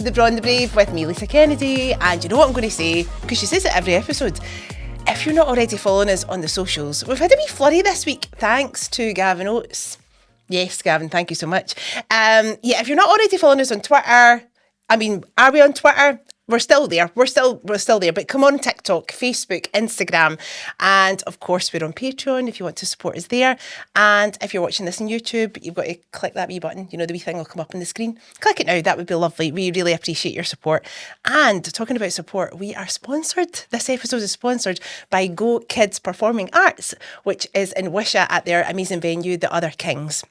to the Braw and the Brave with me, Lisa Kennedy, and you know what I'm going to say, because she says it every episode. If you're not already following us on the socials, we've had a wee flurry this week, thanks to Gavin Oates. Yes, Gavin, thank you so much. If you're not already following us on Twitter, are we on Twitter? We're still there. We're still there. But come on TikTok, Facebook, Instagram. And of course, we're on Patreon if you want to support us there. And if you're watching this on YouTube, you've got to click that wee button. You know, the wee thing will come up on the screen. Click it now. That would be lovely. We really appreciate your support. And talking about support, we are sponsored. This episode is sponsored by Go Kids Performing Arts, which is in Wishaw at their amazing venue, The Other Kings.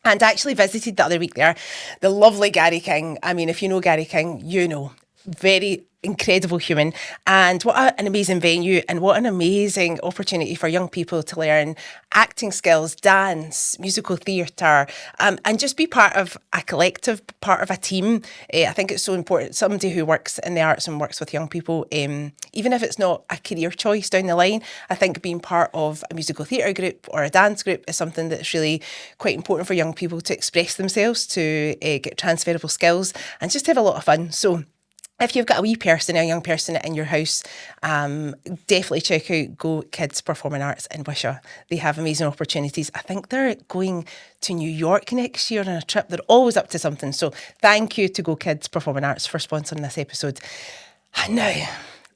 And I actually visited the other week there. The lovely Gary King. I mean, if you know Gary King, you know. Very incredible human, and what an amazing venue, and what an amazing opportunity for young people to learn acting skills, dance, musical theatre, and just be part of a collective, part of a team. I think it's so important. Somebody who works in the arts and works with young people, even if it's not a career choice down the line, I think being part of a musical theatre group or a dance group is something that's really quite important for young people to express themselves, to get transferable skills, and just have a lot of fun. So if you've got a wee person, a young person in your house, definitely check out Go Kids Performing Arts in Wishaw. They have amazing opportunities. I think they're going to New York next year on a trip. They're always up to something. So thank you to Go Kids Performing Arts for sponsoring this episode. And now,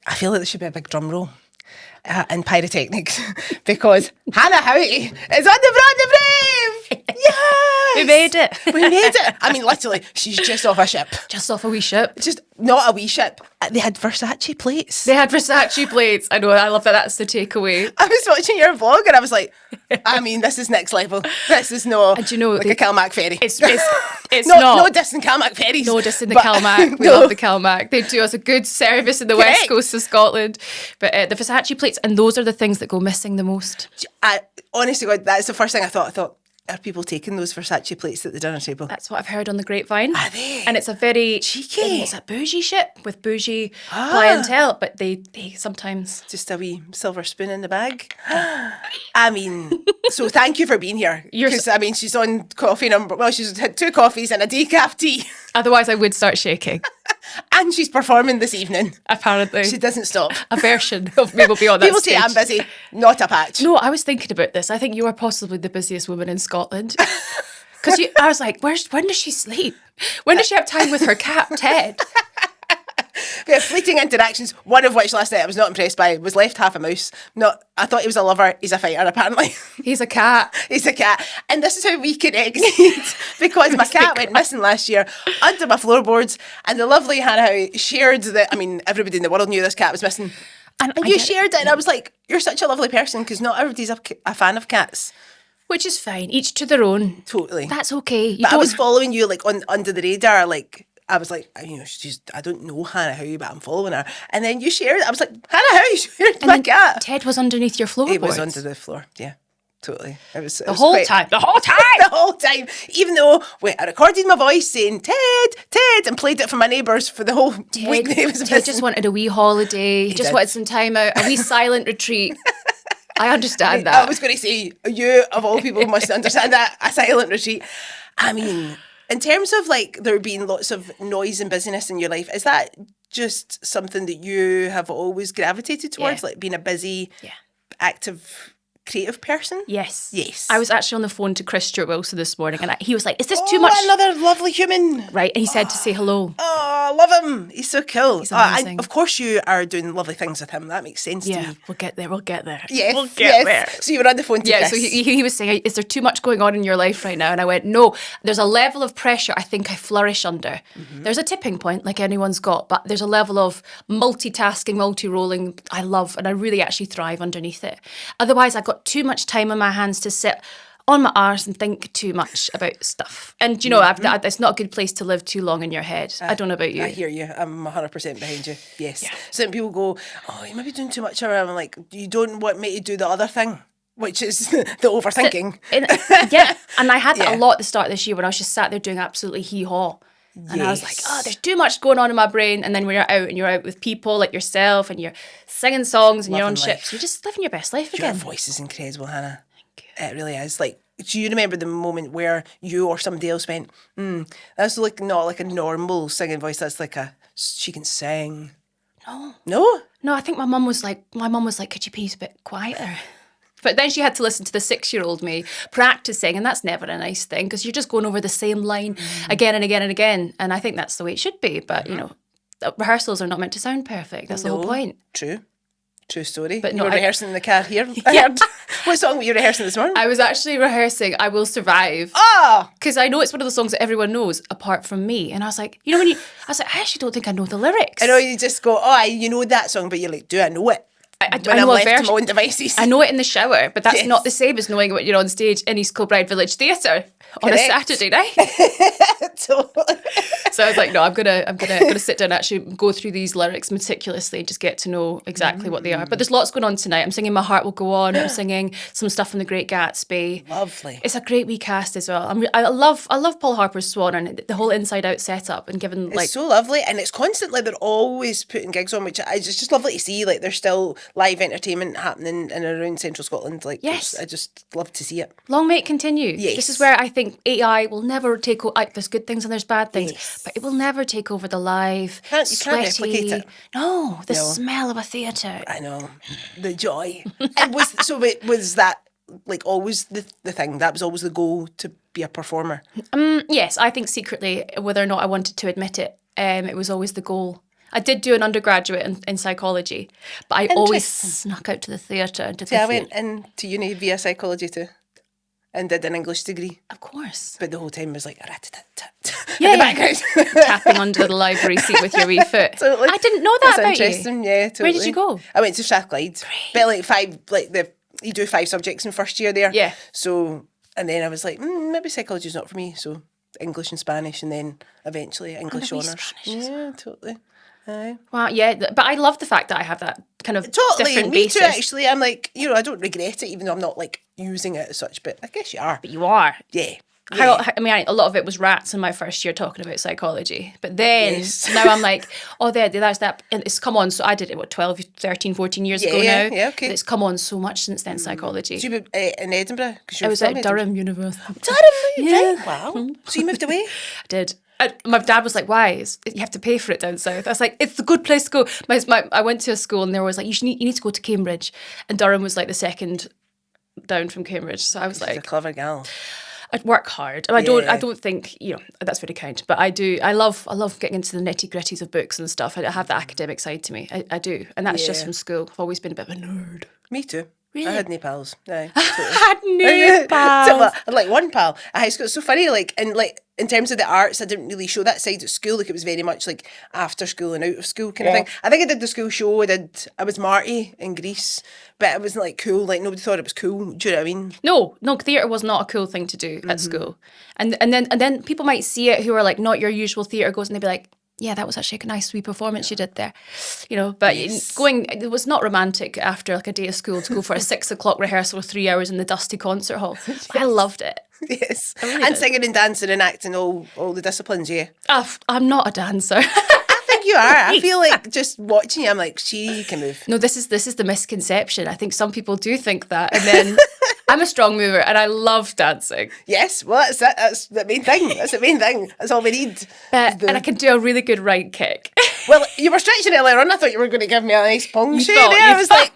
I feel like there should be a big drum roll in pyrotechnics because Hannah Howie is on the Braw and the Brave! Yes! We made it. We made it. I mean, literally, she's just off a ship. Just off a wee ship. Just not a wee ship. They had Versace plates. They had Versace plates. I know, I love that. That's the takeaway. I was watching your vlog and I was like, I mean, this is next level. This is no and you know, like a Calmac ferry. It's not. No dissing Calmac ferries. No dissing the Calmac. We love the Calmac. They do us a good service in the West Coast of Scotland. But the Versace plates, and those are the things that go missing the most. Honestly, God, that's the first thing I thought, are people taking those Versace plates at the dinner table? That's what I've heard on the grapevine. Are they? And it's a very cheeky. It's a bougie ship with bougie clientele, but they sometimes just a wee silver spoon in the bag. I mean, so thank you for being here. Because I mean, she's on coffee number. Well, she's had 2 coffees and a decaf tea. Otherwise, I would start shaking. And she's performing this evening. Apparently. She doesn't stop. A version of me will be on that People stage. say I'm busy, not a patch. No, I was thinking about this. I think you are possibly the busiest woman in Scotland. Because I was like, when does she sleep? When does she have time with her cat, Ted? We had fleeting interactions, one of which last night I was not impressed by, was left half a mouse. I thought he was a lover, he's a fighter apparently. He's a cat. He's a cat. And this is how we connected because my cat went missing last year under my floorboards, and the lovely Hannah Howie shared that, I mean, everybody in the world knew this cat was missing. And you shared it, and I was like, you're such a lovely person, because not everybody's a fan of cats. Which is fine, each to their own. Totally. That's okay. I was following you like under the radar, like, I was like, you know, I don't know Hannah Howie, but I'm following her. And then you shared it. I was like, Hannah Howie shared my cat. Ted was underneath your floorboards. He was under the floor, yeah. Totally. The whole time. The whole time. Even though I recorded my voice saying, Ted, and played it for my neighbours for the whole week that he was missing. Ted just wanted a wee holiday. He just wanted some time out, a wee silent retreat. I understand that. I was going to say, you, of all people, must understand that, a silent retreat. I mean, in terms of like there being lots of noise and busyness in your life, is that just something that you have always gravitated towards, like being a busy, active, creative person? Yes. I was actually on the phone to Chris Stewart Wilson this morning, and he was like, is this too much? Another lovely human. Right, and he said to say hello. Oh, I love him. He's so cool. He's amazing. And of course you are doing lovely things with him. That makes sense to me. We'll get there. Yes, we'll get there. So you were on the phone to Chris. So he was saying, is there too much going on in your life right now? And I went, no, there's a level of pressure I think I flourish under. Mm-hmm. There's a tipping point like anyone's got, but there's a level of multitasking, multi-rolling I love, and I really actually thrive underneath it. Otherwise, I've got too much time on my hands to sit on my arse and think too much about stuff. And, you know, it's not a good place to live too long in your head. I don't know about you. I hear you. I'm 100% behind you. Yes. Yeah. Some people go, oh, you might be doing too much around. I'm like, you don't want me to do the other thing, which is the overthinking. And I had that a lot at the start of this year when I was just sat there doing absolutely hee-haw. And I was like, there's too much going on in my brain. And then when you're out and you're out with people like yourself and you're singing songs and you're on ships, you're just living your best life again. Your voice is incredible, Hannah. Thank you. It really is. Like, do you remember the moment where you or somebody else went, that's like not like a normal singing voice, that's like she can sing. No? No, I think my mum was like, could you please a bit quieter? But then she had to listen to the 6-year-old me practicing, and that's never a nice thing because you're just going over the same line again and again and again. And I think that's the way it should be. But, you know, rehearsals are not meant to sound perfect. That's the whole point. True story. But you no, were rehearsing in the car here. I heard. What song were you rehearsing this morning? I was actually rehearsing I Will Survive. Oh! Because I know it's one of the songs that everyone knows apart from me. And I was like, I actually don't think I know the lyrics. I know you just go, you know that song, but you're like, do I know it? I when I'm know left a to my own devices. I know it in the shower, but that's Yes. not the same as knowing what you're on stage in East Kilbride Village Theatre on a Correct. Saturday night. Totally. So I was like, no, I'm gonna sit down and actually go through these lyrics meticulously and just get to know exactly what they are. But there's lots going on tonight. I'm singing My Heart Will Go On. I'm singing some stuff from The Great Gatsby. Lovely. It's a great wee cast as well. I love Paul Harper's Swan and the whole Inside Out setup and given It's like so lovely, and it's constantly, they're always putting gigs on, which it's just lovely to see. Like, there's still live entertainment happening in and around central Scotland. Like, Yes. I just love to see it. long may it continue. Yes. This is where I think AI will never take over. There's good things and there's bad things, Yes. but it will never take over the live, You can't sweaty. replicate it. No, the smell of a theatre. I know, the joy. And was that like always the thing? That was always the goal, to be a performer. Yes, I think secretly, whether or not I wanted to admit it, it was always the goal. I did do an undergraduate in psychology, but I always snuck out to the theatre. See, I went into uni via psychology too, and did an English degree. Of course. But the whole time was like rat-tat-tat Yeah. in the background. Tapping under the library seat with your wee foot. Totally. I didn't know that That's about you. interesting. Yeah, totally. Where did you go? I went to Strathclyde. But like you do 5 subjects in first year there. Yeah. So, and then I was like, maybe psychology's not for me. So English and Spanish, and then eventually English wee honours. Spanish as Yeah, totally. Aye. Well, yeah, but I love the fact that I have that kind of Totally, different me basis. too. Actually, I'm like, I don't regret it, even though I'm not like using it as such. But I guess you are. But you are. Yeah. A lot of it was rats in my first year talking about psychology. But then, Yes. now I'm like, there's that. And it's come on. So I did it, 12, 13, 14 years ago now. Yeah, okay. But it's come on so much since then, psychology. So you were in Edinburgh? I was at Durham University. Durham, Yeah. right? Wow. So you moved away? I did. My dad was like, why? You have to pay for it down south. I was like, it's a good place to go. I went to a school and there was like, you need to go to Cambridge. And Durham was like the second down from Cambridge. So I was She's a like, clever gal. I'd work hard. And I don't think, that's very kind. But I do. I love getting into the nitty gritties of books and stuff. I have the academic side to me. I do. And that's just from school. I've always been a bit of a nerd. Me too. Really? I had no pals. Aye, I had no pals. I had like one pal at high school. It's so funny, in terms of the arts, I didn't really show that side at school. Like, it was very much like after school and out of school kind of thing. I think I did the school show. I was Marty in Greece, but it wasn't like cool. Like, nobody thought it was cool. Do you know what I mean? No, theatre was not a cool thing to do at school. And then people might see it who are like not your usual theatre goers, and they'd be like, yeah, that was actually a nice wee performance you did there. But it was not romantic after like a day of school to go for a 6 o'clock rehearsal with 3 hours in the dusty concert hall. I loved it. Yes. really And did. singing and dancing and acting, all the disciplines, yeah. I'm not a dancer. I think you are. I feel like just watching you, I'm like, she can move. No, this is the misconception. I think some people do think that. And then I'm a strong mover and I love dancing. Yes, well, that's it. That's the main thing. That's the main thing. That's all we need. And I can do a really good right kick. Well, you were stretching earlier on. I thought you were going to give me a nice puncture thought- there. you I was like,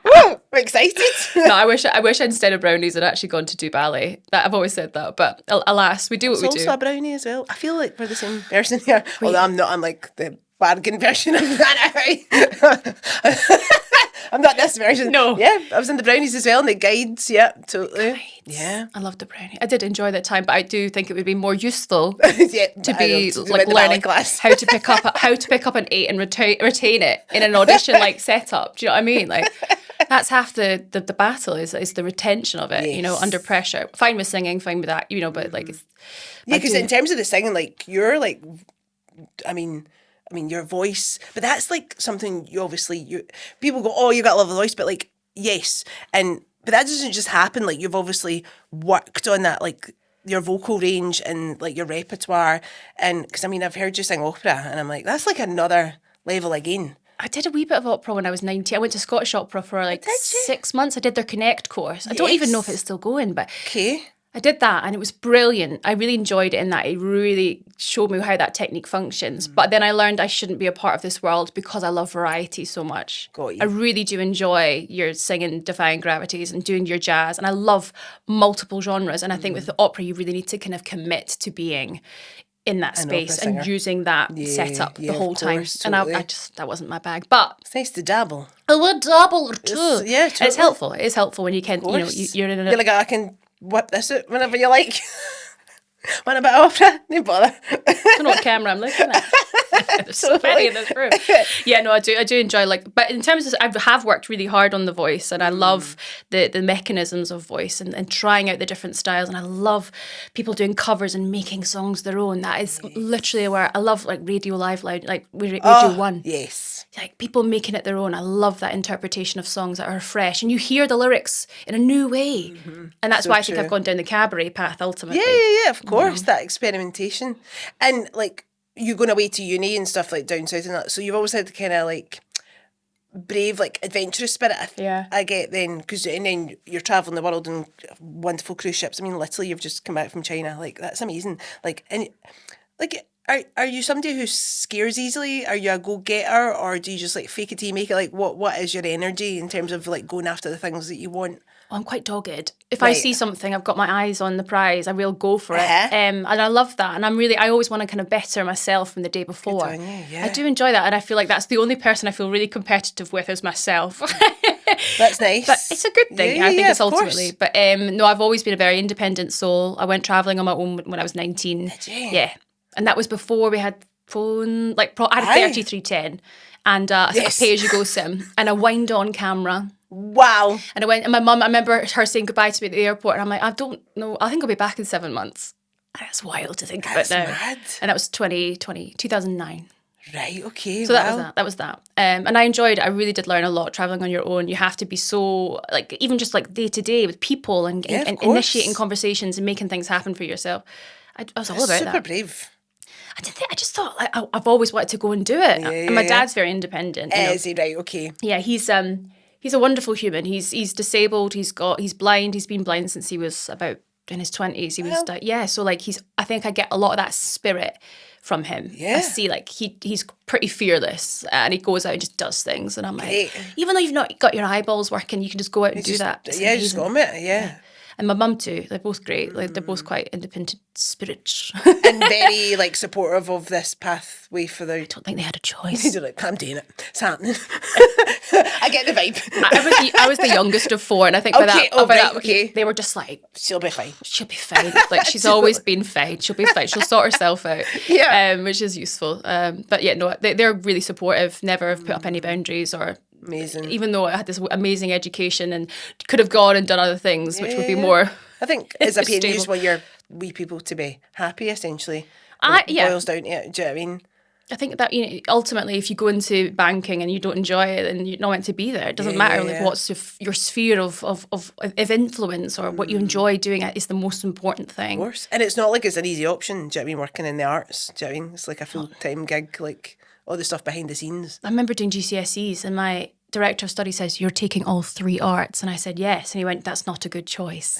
whoa, I'm excited. No, I wish instead of brownies I'd actually gone to do ballet. I've always said that, but alas, we do what It's we also do. a brownie as well. I feel like we're the same person here. Although I'm not. I'm like the bargain version of that. I'm not this version. No. Yeah, I was in the brownies as well, and the guides. Yeah, totally. Yeah. I love the brownie. I did enjoy that time, but I do think it would be more useful Yeah, to I be know, to like win the ballet learning class. how to pick up an 8 and retain it in an audition like setup. Do you know what I mean? Like that's half the battle is the retention of it. Yes. Under pressure. Fine with singing, fine with that. But like it's Yeah, because in terms of the singing, like you're like, I mean, your voice, but that's like something people go, oh, you got a lovely voice, but like, yes. But that doesn't just happen. Like, you've obviously worked on that, like your vocal range and like your repertoire. And because I've heard you sing opera and I'm like, that's like another level again. I did a wee bit of opera when I was 19. I went to Scottish Opera for like 6 months. I did their Connect course. I don't even know if it's still going, but Okay. I did that and it was brilliant. I really enjoyed it in that it really showed me how that technique functions. But then I learned I shouldn't be a part of this world because I love variety so much. Got you. I really do enjoy your singing Defying Gravities and doing your jazz. And I love multiple genres. And I think with the opera, you really need to kind of commit to being in that space and using that setup the whole time. And I just, that wasn't my bag. But it's nice to dabble. I would dabble or two. Yeah, totally. It's helpful. It is helpful when you can, you know, you're in a... You're like, I can whip this out whenever you like. Want a bit of opera? No bother. I don't know what camera I'm looking at. There's so many in this room. Yeah, no, I do enjoy but in terms of, I have worked really hard on the voice and I love the mechanisms of voice and trying out the different styles, and I love people doing covers and making songs their own. That is literally where I love, like Radio Live Loud, like Radio 1. Yes. Like people making it their own. I love that interpretation of songs that are fresh and you hear the lyrics in a new way. And that's why I think I've gone down the cabaret path ultimately. Yeah, of course, that experimentation. And like you going away to uni and stuff like down south and that, so you've always had the kind of like brave, like adventurous spirit. I get then, because and then you're travelling the world on wonderful cruise ships. I mean, literally you've just come back from China. Like that's amazing. Like, and like are you somebody who scares easily? Are you a go-getter, or do you just like fake it till you make it? Like what is your energy in terms of like going after the things that you want? I'm quite dogged. If I see something, I've got my eyes on the prize, I will go for it. And I love that. And I always want to kind of better myself from the day before. Good on you, yeah. I do enjoy that. And I feel like that's the only person I feel really competitive with is myself. That's nice. But it's a good thing, Yeah, I think it's of ultimately. But no, I've always been a very independent soul. I went travelling on my own when I was 19. Did you? Yeah. And that was before we had phone, I had a 3310 and a pay-as-you-go SIM and a wind-on camera. Wow. And I went, and my mum, I remember her saying goodbye to me at the airport, and I'm like, I don't know, I think I'll be back in 7 months. And that's wild to think about now. Mad. And that was 2009. Right, okay. So that was that. And I enjoyed it. I really did learn a lot traveling on your own. You have to be so, like, even just like day to day with people and initiating conversations and making things happen for yourself. I was all about that. Super brave. I just thought, like, I've always wanted to go and do it. And my dad's very independent. Is he? Right, okay. Yeah, he's a wonderful human. He's disabled. He's blind. He's been blind since he was about in his 20s. He was so like I think I get a lot of that spirit from him. Yeah. I see like he's pretty fearless and he goes out and just does things, and I'm like, even though you've not got your eyeballs working, you can just go out and do that. It's amazing. Just go on it. Yeah. And my mum too. They're both great. Like they're both quite independent spirits. And very like supportive of this pathway for the... I don't think they had a choice. They're like, I'm doing it. It's happening. I get the vibe. I was the youngest of four, and I think by that, they were just like, she'll be fine. She'll be fine. Like she's always been fine. She'll be fine. She'll sort herself out. Yeah. Which is useful. But yeah, no, they're really supportive. Never have put up any boundaries or... Amazing. Even though I had this amazing education and could have gone and done other things, which would be more... I think it's a pain. You just want your wee people to be happy, essentially. Boils down to it. Do you know what I mean? I think that ultimately, if you go into banking and you don't enjoy it, then you're not meant to be there. It doesn't matter like what's your sphere of influence or what you enjoy doing. It is the most important thing. Of course, and it's not like it's an easy option. Do you know what I mean? Working in the arts. Do you know what I mean? It's like a full-time gig, like all the stuff behind the scenes. I remember doing GCSEs and my director of study says, "You're taking all 3 arts," and I said yes, and he went, "That's not a good choice."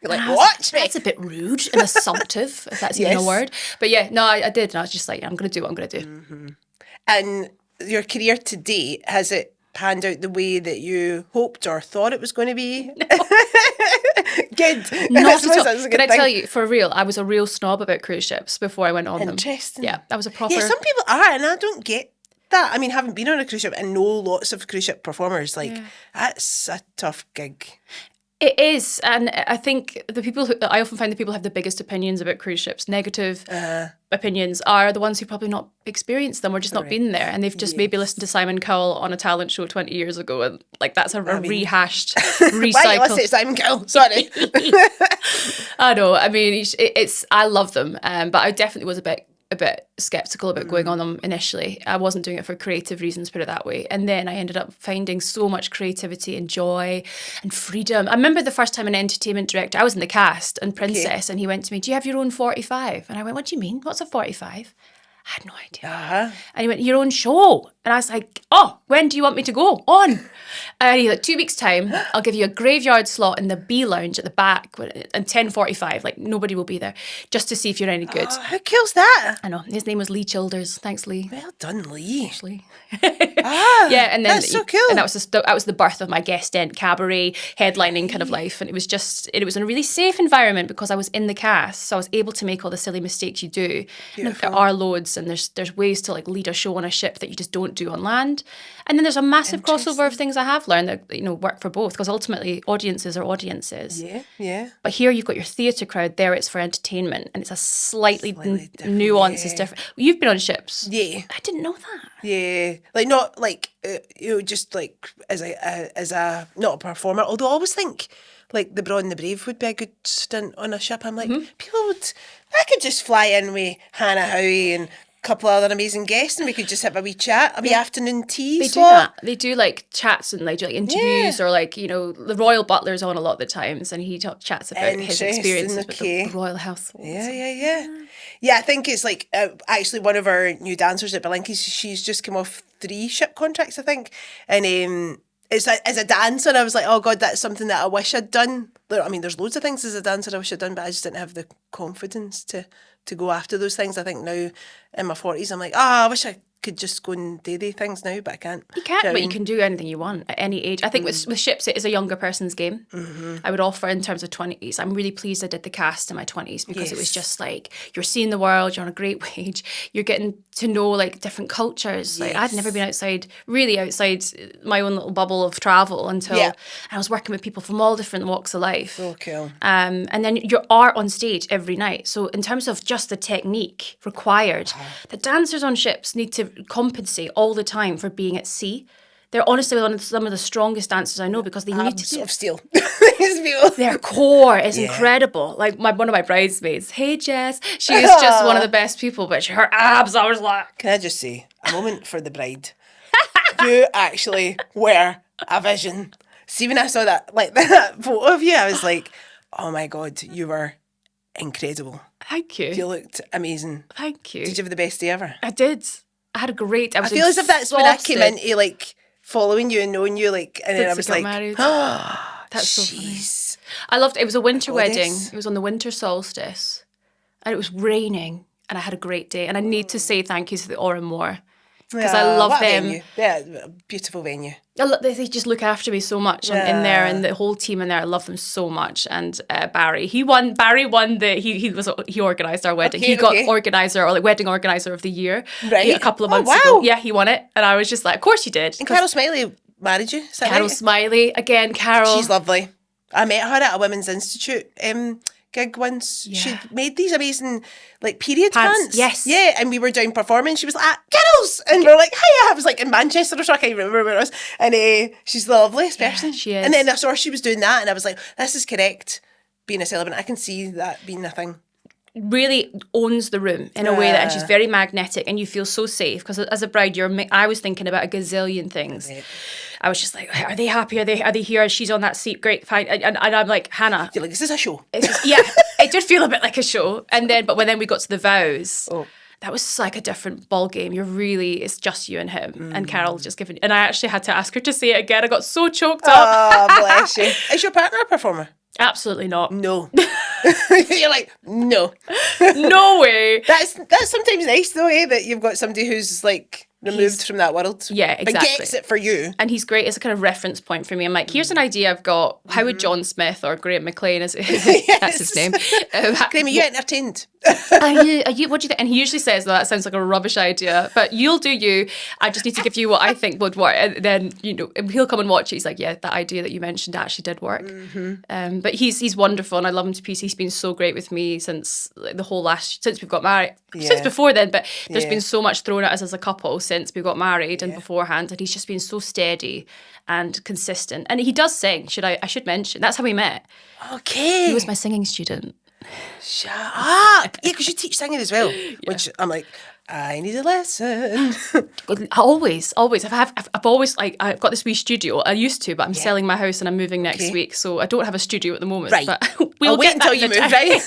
You're like, what? That's a bit rude and assumptive, if that's even a word. But yeah, no, I did. And I was just like, I'm going to do what I'm going to do. Mm-hmm. And your career to date, has it panned out the way that you hoped or thought it was going to be? No. Good. Not at all. Can I tell you, for real, I was a real snob about cruise ships before I went on them. Interesting. Yeah, that was a proper... Yeah, some people are, and I don't get that. I mean, having been on a cruise ship and know lots of cruise ship performers, like, that's a tough gig. It is, and I think I often find the people who have the biggest opinions about cruise ships, negative opinions, are the ones who probably not experienced them or just not been there, and they've just maybe listened to Simon Cowell on a talent show 20 years ago, and like that's a rehashed, recycled. Why let's say Simon Cowell? Sorry. I know. I mean, I love them, but I definitely was a bit skeptical about going on them initially. I wasn't doing it for creative reasons, put it that way. And then I ended up finding so much creativity and joy and freedom. I remember the first time an entertainment director, I was in the cast and Princess, and he went to me, "Do you have your own 45?" And I went, "What do you mean? What's a 45?" I had no idea. Uh-huh. And he went, your own show. And I was like, oh, when do you want me to go? On. And he's like, 2 weeks' time, I'll give you a graveyard slot in the B lounge at the back at 10:45. Like, nobody will be there, just to see if you're any good. Oh, how cool's that? I know. His name was Lee Childers. Thanks, Lee. Well done, Lee. Actually. Yeah, and then that's so cool. And that was the birth of my guest in cabaret headlining kind of life. And it was in a really safe environment because I was in the cast, so I was able to make all the silly mistakes you do. And there are loads, and there's ways to like lead a show on a ship that you just don't do on land. And then there's a massive crossover of things I have learned that work for both, because ultimately audiences are audiences. Yeah. But here you've got your theatre crowd. There it's for entertainment, and it's a slightly different, nuance is different. You've been on ships. Yeah. I didn't know that. Yeah, like not like just like as a not a performer. Although I always think like the Braw and the Brave would be a good stint on a ship. I'm like, I could just fly in with Hannah Howie and a couple of other amazing guests, and we could just have a wee chat, a wee afternoon tea. They do that. They do like chats and like do like interviews or like the royal butler's on a lot of the times, and he chats about his experiences with the royal household. Yeah, I think it's like actually one of our new dancers at Belinkies, she's just come off 3 ship contracts, I think, and it's as a dancer, I was like, oh God, that's something that I wish I'd done. I mean, there's loads of things as a dancer I wish I'd done, but I just didn't have the confidence to go after those things. I think now in my 40s, I'm like, I wish I could just go and do things now, but I can't. You can't, but you can do anything you want at any age. I think with ships, it is a younger person's game. I would offer in terms of 20s. I'm really pleased I did the cast in my 20s because it was just like, you're seeing the world, you're on a great wage, you're getting to know like different cultures. Like I'd never been outside my own little bubble of travel until I was working with people from all different walks of life. So cool. And then you are on stage every night. So in terms of just the technique required, the dancers on ships need to compensate all the time for being at sea. They're honestly some of the strongest dancers I know because they need to do of steel. Their core is incredible. Like one of my bridesmaids, hey Jess, she is just one of the best people, but her abs, I was like... Can I just say, a moment for the bride. You actually were a vision. See, when I saw that photo of you, I was like, oh my God, you were incredible. Thank you. You looked amazing. Thank you. Did you have the best day ever? I did. I had a great... I feel as if that's when I came into like following you and knowing you, like, and then I was like, married. That's so funny. I loved it. It was a winter wedding. It was on the winter solstice, and it was raining, and I had a great day. And I need to say thank you to the Oran more because I love them. Venue. Yeah, beautiful venue. They just look after me so much in there, and the whole team in there. I love them so much. And Barry won. He organised our wedding. He got organizer or like wedding organizer of the year a couple of months ago. Yeah, he won it, and I was just like, of course you did. And Carol Smiley married you. Carol Smiley again. Carol, she's lovely. I met her at a Women's Institute gig once. Yeah. She made these amazing like period pants. Yes. Yeah, and we were doing performance. She was like, Carol's! And we were like, hiya. I was like in Manchester or so, I can't remember where it was. And she's the loveliest person. She is. And then I saw her, she was doing that, and I was like, this is correct, being a celebrant. I can see that being a thing. Really owns the room in a way that, and she's very magnetic, and you feel so safe because as a bride, I was thinking about a gazillion things. Right. I was just like, are they happy? Are they here? She's on that seat. Great, fine. And I'm like, Hannah, you're like, this is a show. It did feel a bit like a show. And then, but then we got to the vows. That was like a different ball game. It's just you and him. And Carol just giving, and I actually had to ask her to say it again. I got so choked up. Oh, bless you. Is your partner a performer? Absolutely not. No. You're like, no. No way. That's sometimes nice though, that you've got somebody who's like removed from that world. Yeah, exactly. But gets it for you. And he's great as a kind of reference point for me. I'm like, here's an idea I've got. How would John Smith or Graham McLean, that's his name. Graham, are you entertained? Are you, what do you think? And he usually says, that sounds like a rubbish idea, but you'll do you. I just need to give you what I think would work. And then, he'll come and watch it. He's like, yeah, that idea that you mentioned actually did work. But he's wonderful, and I love him to pieces. He's been so great with me since since we've got married. Since before then, but there's been so much thrown at us as a couple since we got married and beforehand, and he's just been so steady and consistent. And he does sing. I should mention that's how we met. Okay. He was my singing student. Shut up. Yeah, because you teach singing as well, which I'm like, I need a lesson. Always. I've always I've got this wee studio. I used to, but I'm selling my house and I'm moving next week, so I don't have a studio at the moment. Right. But I'll wait until you move, right?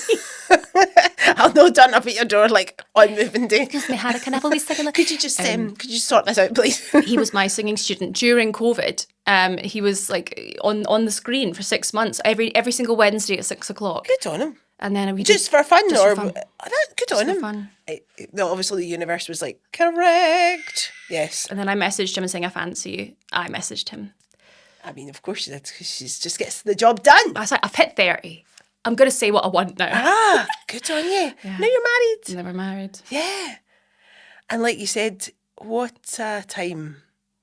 I'll not turn up at your door like on moving day. Excuse me, Hannah, can I have a wee second? Could you just could you sort this out, please? He was my singing student during COVID. He was like on the screen for 6 months, every single Wednesday at 6 o'clock. Good on him. And then we Just for fun, just or for fun. good Just on for him. fun. No, obviously the universe was like, correct. Yes. And then I messaged him and saying, I fancy you. I messaged him. I mean, of course she did, because she just gets the job done. I was like, I've hit 30. I'm going to say what I want now. Ah, good on you. Yeah. Now you're married. Never married. Yeah. And like you said, what a time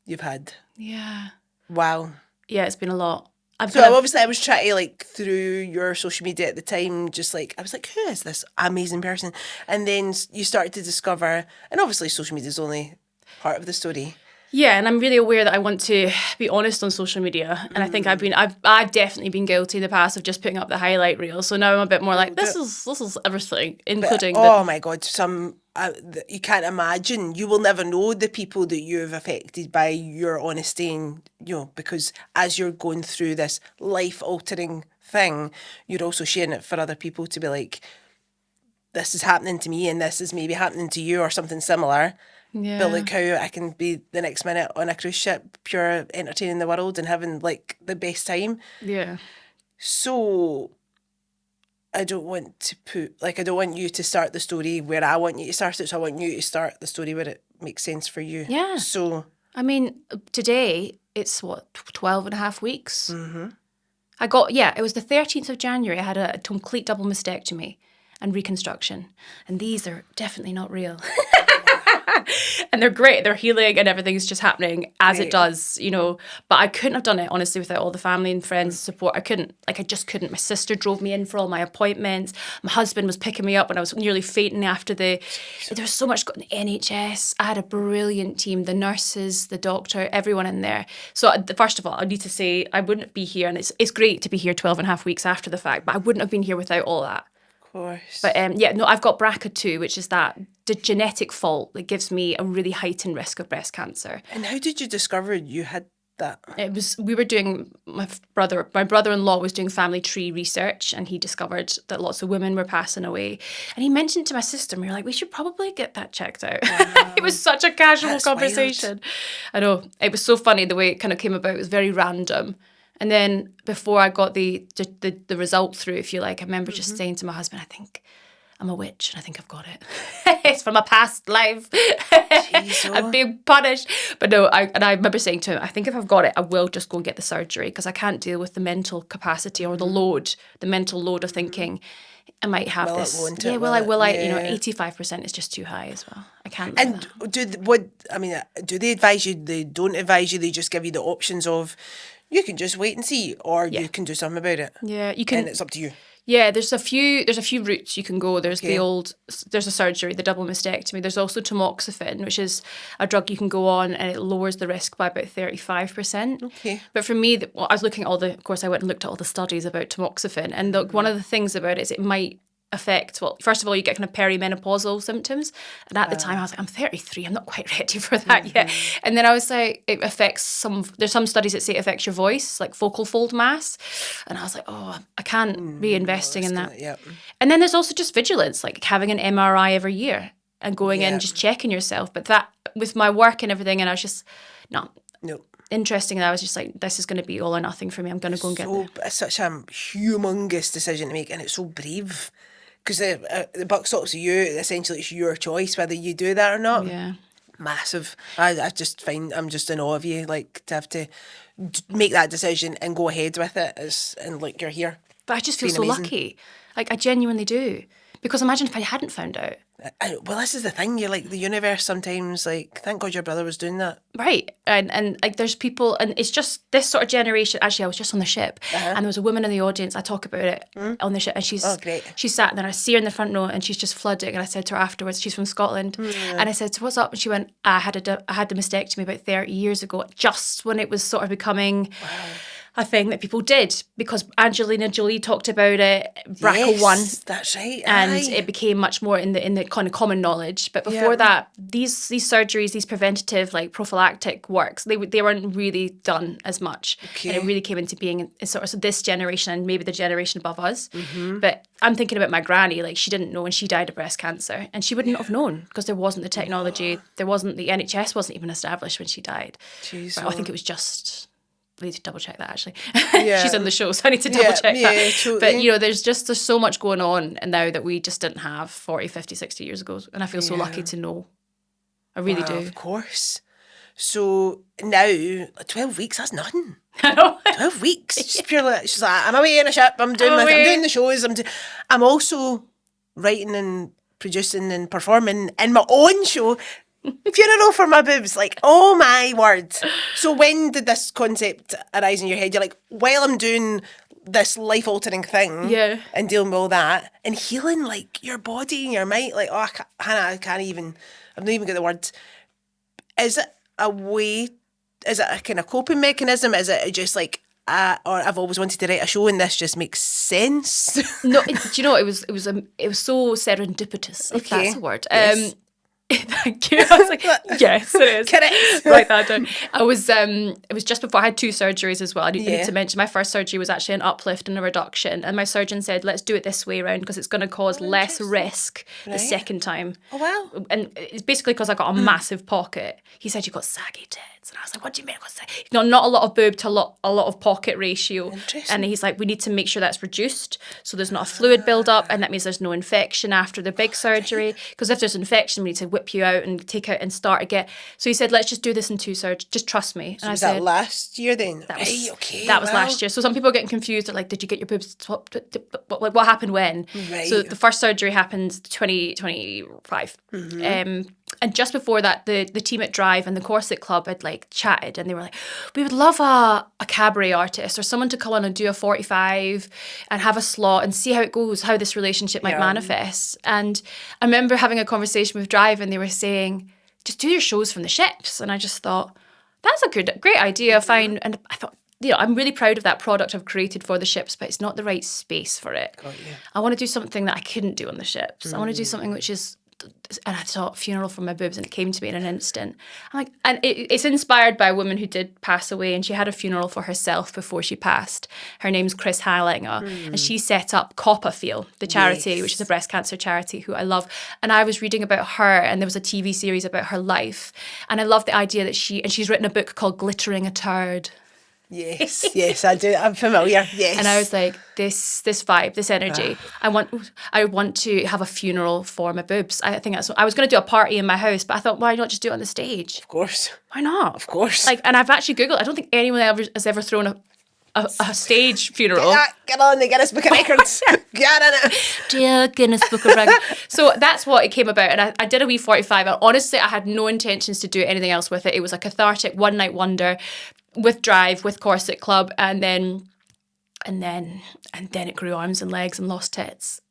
you've had. Yeah. Wow. Yeah, it's been a lot. So obviously I was trying to like through your social media at the time, just like I was like, who is this amazing person? And then you started to discover, and obviously social media is only part of the story. Yeah, and I'm really aware that I want to be honest on social media, and I think I've definitely been guilty in the past of just putting up the highlight reel. So now I'm a bit more like this is everything, including. Oh my God, you can't imagine. You will never know the people that you've affected by your honesty, and because as you're going through this life altering thing, you're also sharing it for other people to be like, this is happening to me, and this is maybe happening to you, or something similar. Yeah. But look how I can be the next minute on a cruise ship, pure entertaining the world and having like the best time. Yeah. So I don't want you to start the story where I want you to start it. So I want you to start the story where it makes sense for you. Yeah. So I mean, today it's 12 and a half weeks. Mm-hmm. It was the 13th of January. I had a complete double mastectomy and reconstruction. And these are definitely not real. And they're great. They're healing and everything's just happening as it does, But I couldn't have done it, honestly, without all the family and friends support. I just couldn't. My sister drove me in for all my appointments. My husband was picking me up when I was nearly fainting after there was so much got in the NHS. I had a brilliant team, the nurses, the doctor, everyone in there. So first of all, I need to say I wouldn't be here, and it's great to be here 12 and a half weeks after the fact, but I wouldn't have been here without all that. Course. But I've got BRCA2, which is the genetic fault that gives me a really heightened risk of breast cancer. And how did you discover you had that? We were doing, my brother-in-law was doing family tree research, and he discovered that lots of women were passing away. And he mentioned to my sister, and we were like, we should probably get that checked out. It was such a casual conversation. Wild. I know. It was so funny the way it kind of came about. It was very random. And then before I got the result through, if you like, I remember just saying to my husband, I think I'm a witch and I think I've got it. It's from a past life. I'm being punished. But no, I remember saying to him, I think if I've got it, I will just go and get the surgery, because I can't deal with the mental capacity or the mental load of thinking I might have this. Yeah, will I? 85% is just too high as well. I can't. And do they advise you? They don't advise you. They just give you the options of, you can just wait and see, or you can do something about it. Yeah, you can. And it's up to you. Yeah, there's a few routes you can go. There's there's a surgery, the double mastectomy. There's also tamoxifen, which is a drug you can go on, and it lowers the risk by about 35%. Okay. But for me, I was looking at of course I went and looked at all the studies about tamoxifen, and one of the things about it is it might affect, first of all, you get kind of perimenopausal symptoms. And at the time I was like, I'm 33, I'm not quite ready for that yet. And then I was like, it affects there's some studies that say it affects your voice, like focal fold mass. And I was like, oh, I can't be investing in that. Yep. And then there's also just vigilance, like having an MRI every year and going in, just checking yourself. But that, with my work and everything, and I was just, no. Interesting. And I was just like, this is going to be all or nothing for me. I'm going to go and get there. It's such a humongous decision to make, and it's so brave. Because the buck stops with you. Essentially, it's your choice whether you do that or not. Yeah. Massive. I just find I'm just in awe of you, like, to have to make that decision and go ahead with it, and like, you're here. But I just feel so lucky. Like, I genuinely do. Because imagine if I hadn't found out. Well, this is the thing. You're like, the universe sometimes, like, thank God your brother was doing that. Right. And like, there's people, and it's just this sort of generation. Actually, I was just on the ship, and there was a woman in the audience. I talk about it on the ship, and she sat there, and I see her in the front row, and she's just flooding. And I said to her afterwards, she's from Scotland, and I said, so what's up? And she went, I had the mastectomy about 30 years ago, just when it was sort of becoming... Wow. a thing that people did because Angelina Jolie talked about it, BRCA won. That's right. And aye. it became much more in the kind of common knowledge. But before that, these surgeries, these preventative, like prophylactic works, they weren't really done as much. Okay. And it really came into being in sort of this generation and maybe the generation above us. Mm-hmm. But I'm thinking about my granny, like she didn't know when she died of breast cancer, and she wouldn't have known because there wasn't the technology, there wasn't the NHS wasn't even established when she died. Jeez, But I think it was just. We need to double check that actually. Yeah. She's on the show, so I need to double check that. Totally. But you know, there's so much going on now that we just didn't have 40, 50, 60 years ago. And I feel so lucky to know. I really do. Of course. So now, 12 weeks, that's nothing. I know. 12 weeks. Just purely, she's like, I'm away in a ship, I'm doing the shows, I'm also writing and producing and performing in my own show. Funeral for My Boobs, like, oh my word. So when did this concept arise in your head? You're like, while I'm doing this life-altering thing and dealing with all that and healing, like, your body and your mind, like, oh, Hannah, I've not even got the words. Is it a way, is it a kind of coping mechanism? Is it just like, or I've always wanted to write a show and this just makes sense? No, do you know, it was so serendipitous, if that's a word. Yes. Thank you. I was like, yes, it is. Correct. Write that down. It was just before I had 2 surgeries as well. I need to mention my first surgery was actually an uplift and a reduction, and my surgeon said, let's do it this way around because it's going to cause less risk the second time. Oh, wow. And it's basically because I got a massive pocket. He said, you've got saggy tits. And I was like, what do you mean I've got saggy? No, not a lot of boob to a lot of pocket ratio. And he's like, we need to make sure that's reduced so there's not a fluid build-up, and that means there's no infection after the big surgery, because if there's infection, we need to whip you out and take out and start again. So he said, let's just do this in 2 surgeries. Just trust me. So was that last year then? That was last year. So some people are getting confused. They're like, did you get your boobs swapped? Like, what happened when? Right. So the first surgery happened 2025. And just before that, the team at Drive and the Corset Club had like chatted, and they were like, we would love a cabaret artist or someone to come on and do a 45 and have a slot and see how it goes, how this relationship might manifest. And I remember having a conversation with Drive, and they were saying, just do your shows from the ships. And I just thought, that's a great idea. Fine. And I thought, you know, I'm really proud of that product I've created for the ships, but it's not the right space for it. I want to do something that I couldn't do on the ships. I want to do something which is, and I thought Funeral for My Boobs, and it came to me in an instant. I'm like, and it's inspired by a woman who did pass away, and she had a funeral for herself before she passed. Her name's Chris Hallinger, and she set up Copperfield, the charity, which is a breast cancer charity, who I love. And I was reading about her, and there was a TV series about her life, and I love the idea that she's written a book called Glittering a Turd. Yes, I do. I'm familiar. Yes. And I was like, this vibe, this energy. I want to have a funeral for my boobs. I think that's what I was going to do, a party in my house, but I thought, why not just do it on the stage? Of course. Why not? Of course. Like, and I've actually Googled, I don't think anyone has ever thrown a stage funeral. Get on the Guinness Book of Records. Get in it. Dear Guinness Book of Records. So that's what it came about. And I did a wee 45. Honestly, I had no intentions to do anything else with it. It was a cathartic one-night wonder with Drive, with Corset Club, and then it grew arms and legs and lost tits.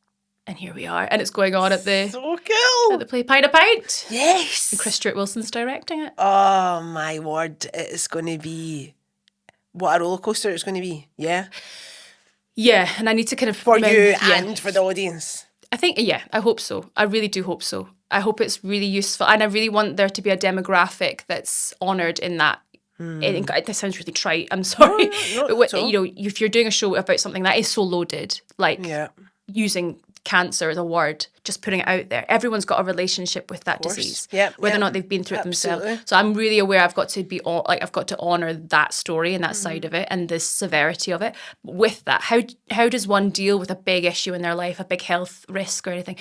And here we are. And it's going on at the so cool. At the play Pine a Pint. Yes. And Chris Stewart Wilson's directing it. Oh my word. It's going to be what a roller coaster it's going to be. Yeah. Yeah, and I need to kind of for you and for the audience. I think, I hope so. I really do hope so. I hope it's really useful, and I really want there to be a demographic that's honoured in that. This sounds really trite. I'm sorry, but you know, if you're doing a show about something that is so loaded, like using cancer as a word, just putting it out there, everyone's got a relationship with that disease, whether or not they've been through it themselves. So I'm really aware I've got to honour that story and that side of it and the severity of it. But with that, how does one deal with a big issue in their life, a big health risk or anything?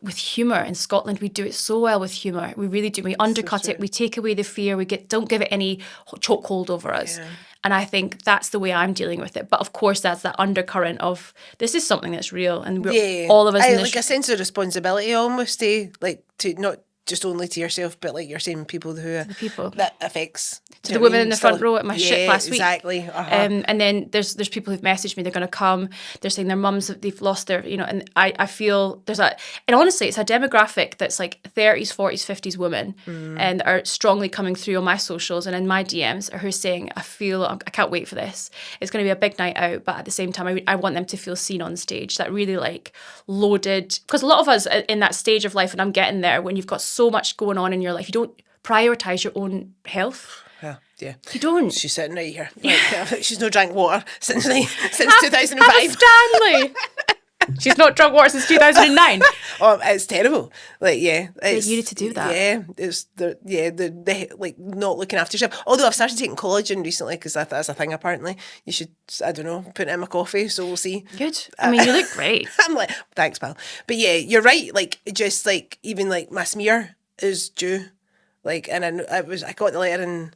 With humour. In Scotland, we do it so well with humour. We really do. We undercut it. We take away the fear. Don't give it any chokehold over us. Yeah. And I think that's the way I'm dealing with it. But of course, that's that undercurrent of this is something that's real, and we're all of us. Like a sense of responsibility almost, to not just only to yourself, but like you're saying, people who people that affects. To the women in the front row at my ship last week. Exactly. And then there's people who've messaged me, they're going to come, they're saying their mums, they've lost their, and I feel and honestly, it's a demographic that's like 30s, 40s, 50s women and are strongly coming through on my socials and in my DMs who are saying, I can't wait for this. It's going to be a big night out, but at the same time, I want them to feel seen on stage. That really like loaded, because a lot of us in that stage of life, and I'm getting there, when you've got so much going on in your life, you don't prioritise your own health. Yeah. You don't. She's sitting right here. Like, she's not drank water since 2005. Stanley. She's not drunk water since 2009. Oh, it's terrible. Like, yeah. You need to do that. Yeah. It's the like not looking after yourself. Although I've started taking collagen recently because that's a thing apparently. You should, I don't know, put it in my coffee, so we'll see. Good. I mean, you look great. I'm like, thanks, pal. But yeah, you're right. Like, just like, even like my smear is due. Like, and I got the letter in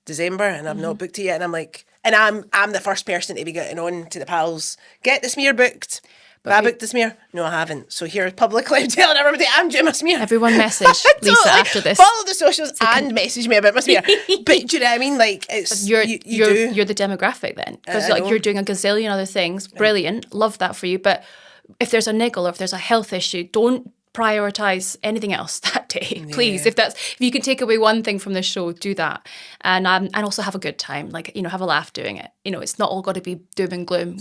December and I've not booked it yet, and I'm like, and I'm the first person to be getting on to the pals, get the smear booked. But I booked the smear? No, I haven't. So here publicly I'm telling everybody I'm due my smear. Everyone message Lisa after this. Follow the socials and message me about my smear. But do you know what I mean? Like, it's you're the demographic then, because like you're doing a gazillion other things. Brilliant, love that for you. But if there's a niggle or if there's a health issue, don't prioritize anything else that day, please. If you can take away one thing from this show, do that, and also have a good time. Like, have a laugh doing it. It's not all got to be doom and gloom.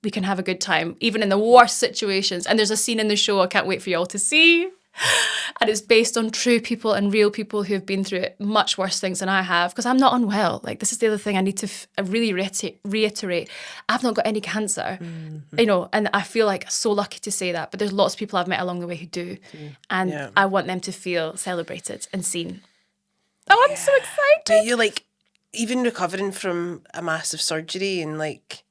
We can have a good time even in the worst situations. And there's a scene in the show I can't wait for y'all to see. And it's based on true people and real people who have been through much worse things than I have, because I'm not unwell. Like, this is the other thing I need to really reiterate. I've not got any cancer, and I feel like so lucky to say that. But there's lots of people I've met along the way who do. And I want them to feel celebrated and seen. Oh, I'm so excited. But you're like, even recovering from a massive surgery and like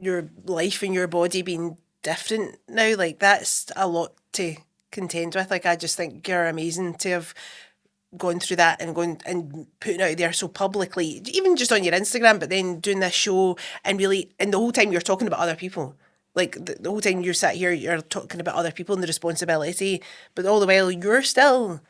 your life and your body being different now, like that's a lot to contend with. Like, I just think you're amazing to have gone through that and putting it out there so publicly, even just on your Instagram, but then doing this show and the whole time you're talking about other people. Like, the whole time you're sat here, you're talking about other people and the responsibility, but all the while you're still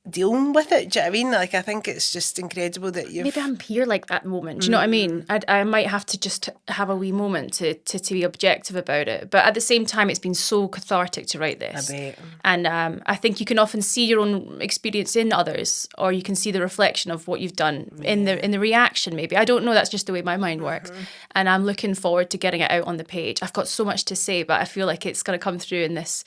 dealing with it. Do you know what I mean? Like, I think it's just incredible that you've... Maybe I'm here like that moment. Do you know what I mean? I might have to just have a wee moment to be objective about it. But at the same time, it's been so cathartic to write this. I bet. And I think you can often see your own experience in others, or you can see the reflection of what you've done in the reaction, maybe. I don't know. That's just the way my mind works. And I'm looking forward to getting it out on the page. I've got so much to say, but I feel like it's going to come through in this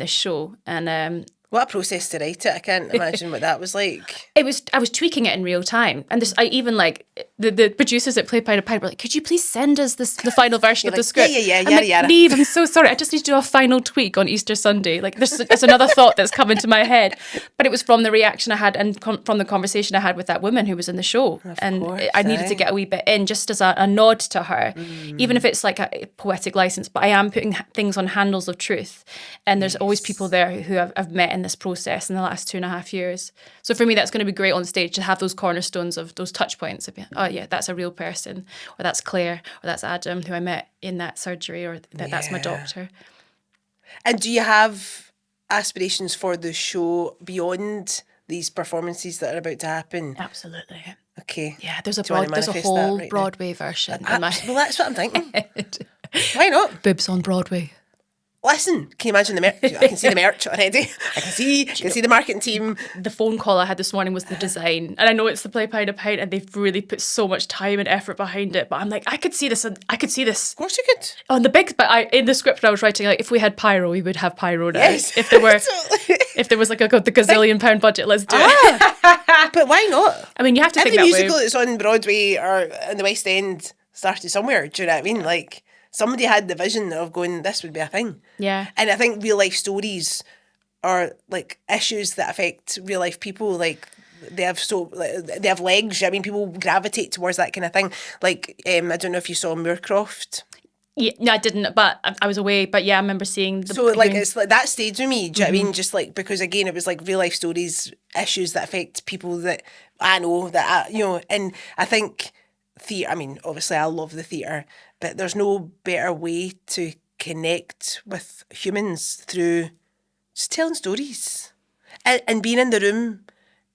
show. And what a process to write it. I can't imagine what that was like. I was tweaking it in real time. And I even like the producers at Play Pine were like, could you please send us the final version of the script? Yeah. Neve, I'm so sorry. I just need to do a final tweak on Easter Sunday. Like, there's another thought that's come into my head. But it was from the reaction I had and from the conversation I had with that woman who was in the show. I needed to get a wee bit in just as a nod to her, even if it's like a poetic license. But I am putting things on handles of truth. And there's always people there who I've met in this process in the last 2.5 years. So for me, that's going to be great on stage to have those cornerstones of those touch points. Oh yeah, that's a real person, or that's Claire, or that's Adam, who I met in that surgery, or that's my doctor. And do you have aspirations for the show beyond these performances that are about to happen? Absolutely. Okay. Yeah, there's a whole Broadway version. Well, that's what I'm thinking. Why not? Boobs on Broadway. Listen, can you imagine the merch? I can see the merch already. I can see the marketing team. The phone call I had this morning was the design. And I know it's the Play Pine and they've really put so much time and effort behind it. But I'm like, I could see this. Of course you could. On the big, but in the script I was writing, like, if we had pyro, we would have pyro now. Yes. If there was like the gazillion pound budget, let's do it. But why not? I mean, you have to think that way. Every musical that's on Broadway or in the West End started somewhere. Do you know what I mean? Like, somebody had the vision of going, this would be a thing. Yeah. And I think real life stories are like issues that affect real life people. Like, they have legs. I mean, people gravitate towards that kind of thing. Like, I don't know if you saw Moorcroft. Yeah, no, I didn't, but I was away. But yeah, I remember seeing the... So, like, it's like that stayed with me. Do you know what I mean? Just like, because again, it was like real life stories, issues that affect people that I know, and I think theatre, I mean, obviously I love the theatre, but there's no better way to connect with humans through just telling stories. And being in the room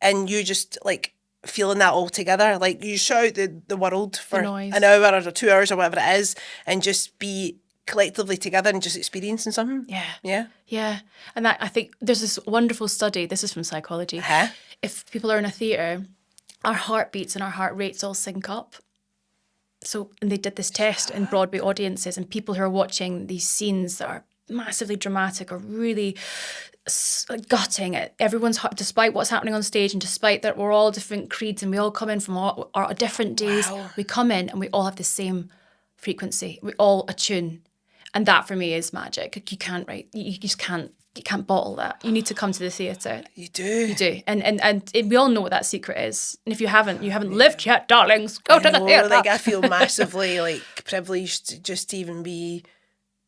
and you just like feeling that all together, like you shut out the world for an hour or 2 hours or whatever it is, and just be collectively together and just experiencing something. Yeah. And that, I think there's this wonderful study, this is from psychology. If people are in a theatre, our heartbeats and our heart rates all sync up. So, and they did this test in Broadway audiences, and people who are watching these scenes that are massively dramatic or really gutting it. Everyone's heart, despite what's happening on stage, and despite that we're all different creeds and we all come in from our different days, we come in and we all have the same frequency. We all attune. And that for me is magic. You can't you just can't. You can't bottle that. You need to come to the theatre. You do. You do. And we all know what that secret is. And if you haven't lived yet, darlings, go to the theatre. Like, I feel massively like privileged to just even be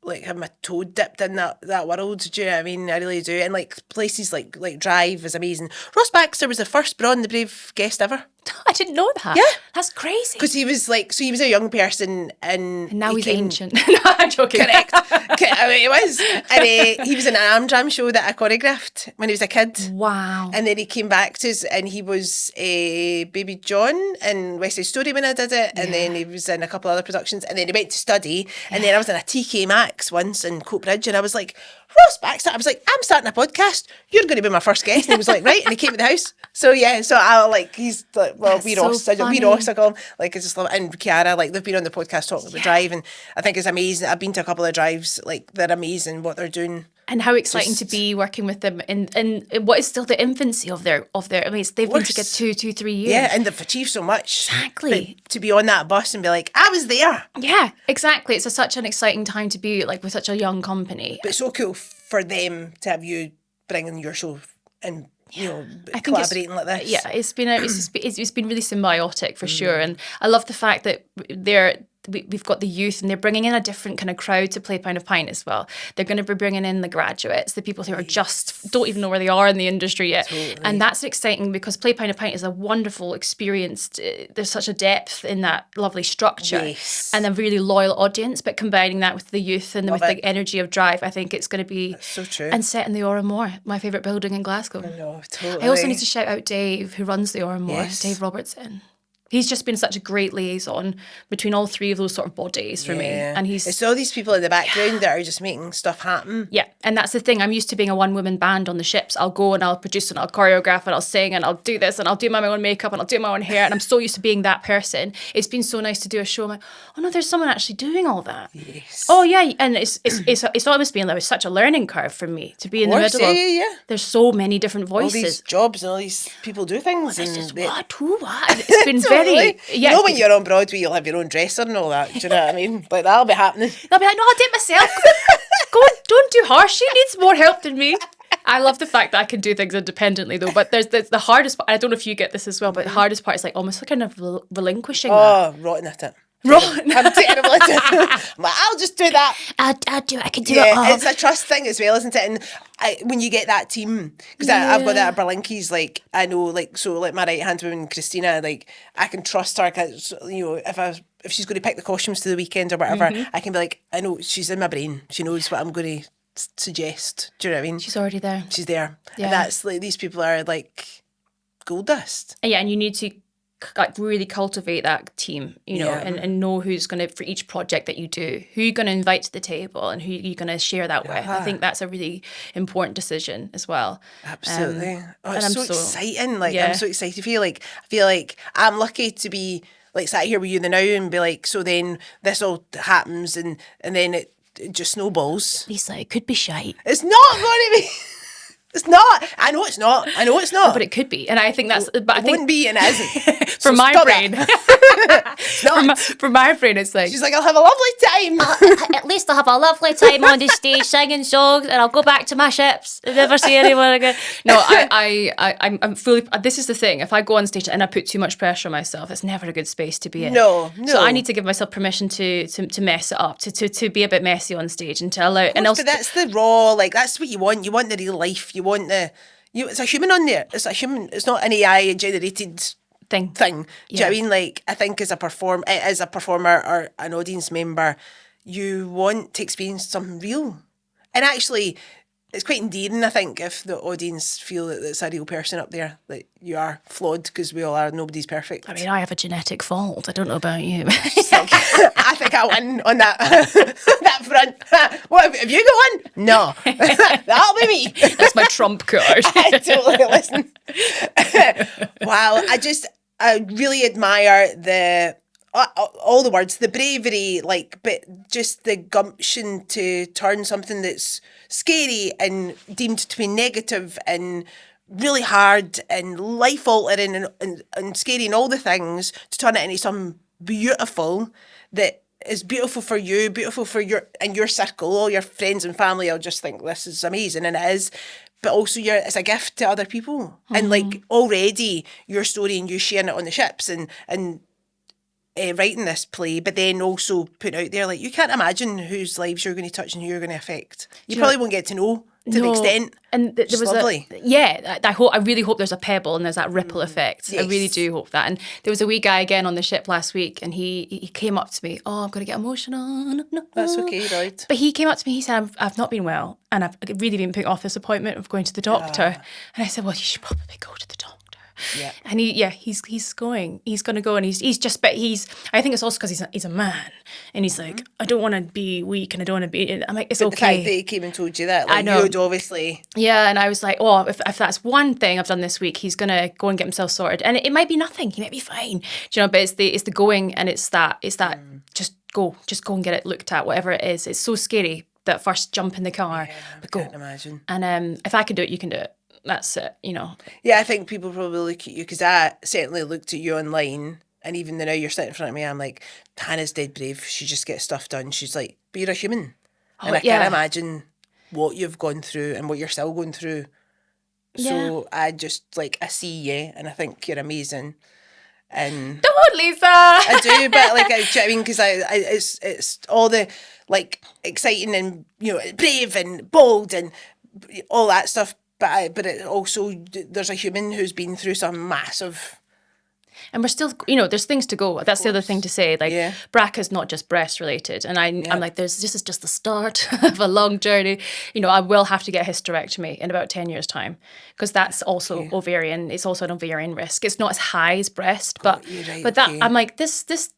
like have my toe dipped in that world. Do you know what I mean? I really do. And like places like Drive is amazing. Ross Baxter was the first Braw and the Brave guest ever. I didn't know that. Yeah. That's crazy. Because he was like, so he was a young person and now he's ancient. No, I'm joking. Correct. I mean, he was. And he was in an Amdram show that I choreographed when he was a kid. Wow. And then he came back to us and he was Baby John in West Side Story when I did it. And then he was in a couple other productions. And then he went to study. And then I was in a TK Maxx once in Coatbridge. And I was like, Ross Baxter. I was like, I'm starting a podcast. You're going to be my first guest. And he was like, right. And he came to the house. So yeah, so I like, he's like, well, we Ross. We Ross, I call him. Like, I just love it. And Kiara, like, they've been on the podcast talking about Drive. And I think it's amazing. I've been to a couple of drives. Like, they're amazing what they're doing. And how exciting to be working with them in what is still the infancy of their. I mean, they've been together 3 years. Yeah, and they've achieved so much. Exactly. But to be on that bus and be like, I was there. Yeah, exactly. It's such an exciting time to be like with such a young company. But it's so cool for them to have you bringing your show and collaborating like this. Yeah, it's been really symbiotic for sure, and I love the fact that we've got the youth and they're bringing in a different kind of crowd to play Pound of Pint as well. They're going to be bringing in the graduates, the people who are just don't even know where they are in the industry yet. Totally. And that's exciting because Play Pound of Pint is a wonderful experience. There's such a depth in that lovely structure and a really loyal audience, but combining that with the youth and with the energy of Drive, I think it's going to be... That's so true. And set in the Oran, my favourite building in Glasgow. I know, totally. I also need to shout out Dave, who runs the Oran, Dave Robertson. He's just been such a great liaison between all three of those sort of bodies for me. And it's all these people in the background that are just making stuff happen. Yeah, and that's the thing. I'm used to being a one-woman band on the ships. I'll go and I'll produce and I'll choreograph and I'll sing and I'll do this and I'll do my own makeup and I'll do my own hair, and I'm so used to being that person. It's been so nice to do a show. I'm like, oh no, there's someone actually doing all that. Yes. Oh yeah, and it's almost been like such a learning curve for me to be in the middle of. Yeah. There's so many different voices. All these jobs and all these people do things. It's just what? It's been totally. very When you're on Broadway, you'll have your own dresser and all that. Do you know what I mean? Like, that'll be happening. They'll be like, no, I'll do it myself. Go, don't do her. She needs more help than me. I love the fact that I can do things independentally, though. But there's the hardest part. I don't know if you get this as well, but the hardest part is like almost like kind of relinquishing. Rotten at it. I'm terrible at it. I'm like, I'll just do that. I'll do it. I can do it all. It's a trust thing as well, isn't it? And when you get that team, because I've got that at Berlinkies, like, I know, like, so, like, my right-hand woman, Christina, like, I can trust her, if she's going to pick the costumes to the weekend or whatever, I can be like, I know, she's in my brain. She knows what I'm going to suggest. Do you know what I mean? She's already there. She's there. Yeah. And that's, like, these people are, like, gold dust. Yeah, and you need to like really cultivate that team, and know who's going to, for each project that you do, who you're going to invite to the table and who you're going to share that with. I think that's a really important decision as well. Absolutely. It's so exciting. Like, I'm so excited for you. Like, I feel like I'm lucky to be like sat here with you now and be like, so then this all happens and then it just snowballs. Lisa, it could be shite. It's not going to be... It's not. I know it's not. Oh, but it could be. And I think that's... But I think, wouldn't be and it isn't. For my brain. For my brain, it's like... She's like, I'll have a lovely time. At least I'll have a lovely time on the stage singing songs and I'll go back to my ships and never see anyone again. No, I'm fully... This is the thing. If I go on stage and I put too much pressure on myself, it's never a good space to be in. No. So I need to give myself permission to mess it up, to be a bit messy on stage and to allow... But that's the raw, like, that's what you want. You want the real life. You want it's a human on there. It's a human. It's not an AI generated thing. Do you know what I mean? Like, I think as a performer or an audience member, you want to experience something real. And actually, it's quite endearing, I think, if the audience feel that it's a real person up there, that you are flawed, because we all are. Nobody's perfect. I mean, I have a genetic fault. I don't know about you. Like, I think I win on that that front. What, have you got one? No. That'll be me. That's my trump card. I totally listen. Wow. I really admire all the words, the bravery, like, but just the gumption to turn something that's scary and deemed to be negative and really hard and life altering and scary and all the things, to turn it into something beautiful that is beautiful for you, beautiful for your circle. All your friends and family will just think this is amazing, and it is. But also, it's a gift to other people. And like, already your story and you sharing it on the ships and writing this play, but then also putting out there, like, you can't imagine whose lives you're going to touch and who you're going to affect. You probably won't get to know to the extent. And there was lovely. I really hope there's a pebble and there's that ripple effect. Yes. I really do hope that. And there was a wee guy again on the ship last week, and he came up to me. Oh, I'm going to get emotional. No. That's okay, right? But he came up to me. He said, I've not been well, and I've really been put off this appointment of going to the doctor. And I said, well, you should probably go to the doctor. Yeah. And he's going to go, and I think it's also because he's a man, and he's like, I don't want to be weak, and I don't want to be, I'm like, it's but okay. the fact that he came and told you that, like, I know. you'd obviously. Yeah, and I was like, oh, if that's one thing I've done this week, he's going to go and get himself sorted. And it might be nothing, he might be fine. Do you know, but it's the going, and it's that just go and get it looked at, whatever it is. It's so scary, that first jump in the car, but go. I can't imagine. And if I can do it, you can do it. That's it, you know. Yeah, I think people probably look at you, because I certainly looked at you online, and even now you're sitting in front of me, I'm like, Hannah's dead brave. She just gets stuff done. She's like, but you're a human. And I can't imagine what you've gone through and what you're still going through. So I just, like, I see you, and I think you're amazing. And don't, Lisa. I do, but like, do you know what I mean? Because it's all the, like, exciting and, you know, brave and bold and all that stuff. But it also, there's a human who's been through some massive. And we're still, you know, there's things to go. That's the other thing to say. Like, BRCA's not just breast related. And I'm like, this is just the start of a long journey. You know, I will have to get a hysterectomy in about 10 years' time, because that's also ovarian. It's also an ovarian risk. It's not as high as breast, but I'm like, this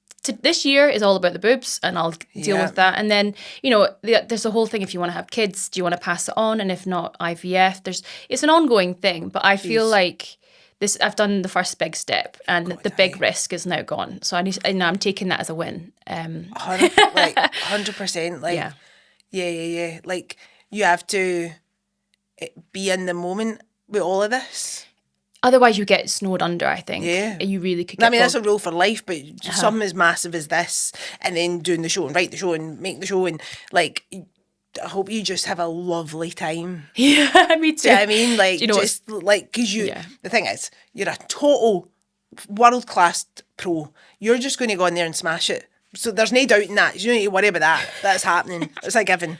year is all about the boobs, and I'll deal with that. And then, you know, there's the whole thing, if you want to have kids, do you want to pass it on? And if not, IVF. It's an ongoing thing, but I feel like I've done the first big step, and the big risk is now gone. So I'm taking that as a win. 100%. Like, yeah. Like, you have to be in the moment with all of this. Otherwise, you get snowed under, I think. Yeah. You really could get I mean, that's a rule for life, but something as massive as this, and then doing the show and write the show and make the show, and, like, I hope you just have a lovely time. Yeah, me too. Do you know what I mean? Like, you know, just, like, because the thing is, you're a total world-class pro. You're just going to go in there and smash it. So there's no doubt in that. You don't need to worry about that. That's happening. It's a given.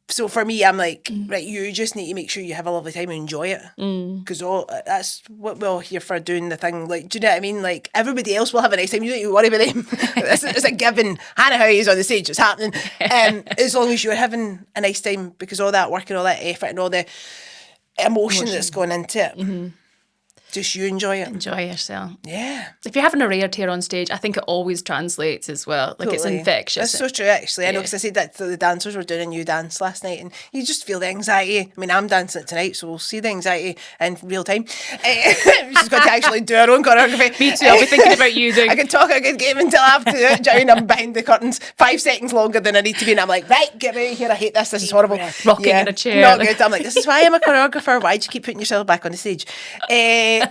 So for me, I'm like, right, you just need to make sure you have a lovely time and enjoy it. Because that's what we're all here for, doing the thing. Like, do you know what I mean? Like, everybody else will have a nice time. You don't need to worry about them. It's a given. Hannah Howie is on the stage. It's happening. As long as you're having a nice time, because all that work and all that effort and all the emotion that's gone into it. Just you enjoy it. Enjoy yourself. Yeah. If you're having a rare tear on stage, I think it always translates as well. Like, it's infectious. That's so true, actually. I know, because I said that to the dancers. Were doing a new dance last night, and you just feel the anxiety. I mean, I'm dancing it tonight, so we'll see the anxiety in real time. She's got to actually do her own choreography. Me too. I'll be thinking about you doing. I can talk a good game until I have to do it. Jane, I'm behind the curtains 5 seconds longer than I need to be, and I'm like, right, get me out of here. I hate this. This is horrible. Rocking in a chair. Not good. I'm like, this is why I'm a choreographer. Why do you keep putting yourself back on the stage?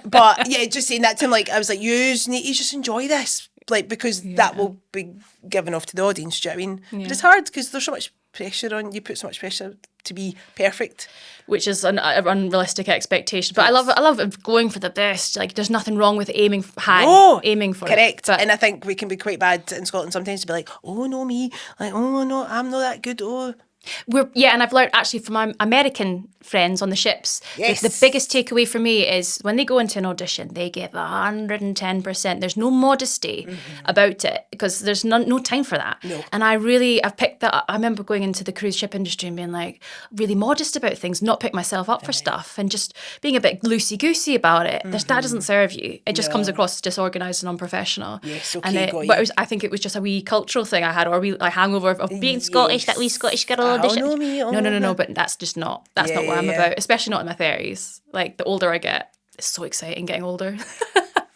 But yeah, just saying that to him, like, I was like, you need to just enjoy this, like, because that will be given off to the audience. Do you know what I mean? But it's hard, because there's so much pressure on you. Put so much pressure to be perfect, which is an unrealistic expectation. But I love going for the best. Like, there's nothing wrong with aiming high, aiming for correct. But, and I think we can be quite bad in Scotland sometimes to be like, oh no, me, like, oh no, I'm not that good. Oh, And I've learned actually from my American friends on the ships, Yes. the biggest takeaway for me is when they go into an audition, they give 110%. There's no modesty about it because there's no time for that. No. And I've picked that up. I remember going into the cruise ship industry and being like really modest about things, not pick myself up for stuff and just being a bit loosey-goosey about it. That doesn't serve you. It just comes across as disorganised and unprofessional. Yes, okay, got you. But I think it was just a wee cultural thing I had, or a wee hangover of being Scottish, that wee Scottish girl audition. No, but that's not what I'm about, especially not in my 30s. Like, the older I get, it's so exciting getting older.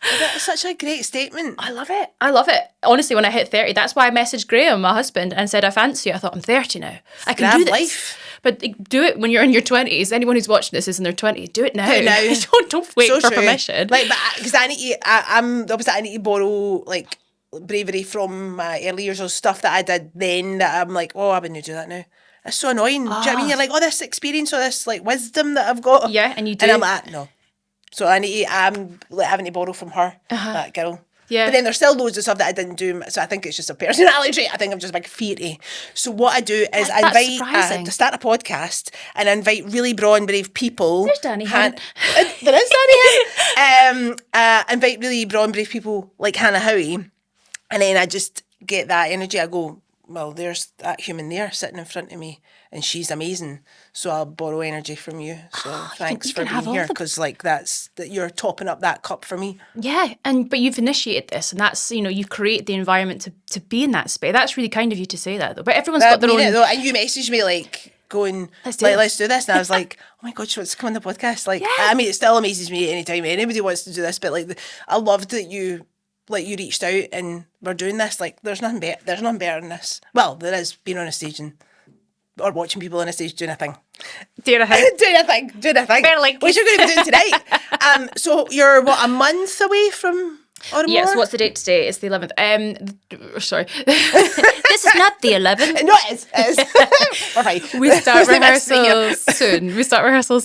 That's such a great statement. I love it. Honestly, when I hit 30, that's why I messaged Graham, my husband, and said, I fancy you. I thought, I'm 30 now. I can do this. Life. But do it when you're in your 20s. Anyone who's watching this is in their 20s. Do it now. Don't wait for permission. Like, because I'm the opposite. I need to borrow, like, bravery from my early years or stuff that I did then that I'm like, I wouldn't do that now. It's so annoying. Do you know what I mean? You're like, this experience or this, like, wisdom that I've got. Yeah, and you do. And I'm like, no. So I'm like, having to borrow from her, that girl. Yeah. But then there's still loads of stuff that I didn't do. So I think it's just a personality trait. I think I'm just a big fiery. So what I do is I invite to start a podcast and I invite really Braw and brave people. There's Danny here. There is Danny here. Invite really Braw and brave people like Hannah Howie. And then I just get that energy. I go, well, there's that human there sitting in front of me and she's amazing. So I'll borrow energy from you. So thanks for being here, because like that you're topping up that cup for me. Yeah, but you've initiated this, and that's, you've created the environment to be in that space. That's really kind of you to say that, though. But everyone's got their own. And you messaged me like going, let's do this, and I was like, oh my God, she wants to come on the podcast. Like, yeah. I mean, it still amazes me anytime anybody wants to do this, but like, I loved that you reached out and we're doing this. Like, there's nothing better than this. Well, there is being on a stage or watching people on a stage doing a thing. Doing a thing. Barely. Which you're going to be doing tonight. So you're, a month away from Oran? Yes, what's the date today? It's the 11th. Sorry. This is not the 11th. No, it is. We're fine. We start rehearsals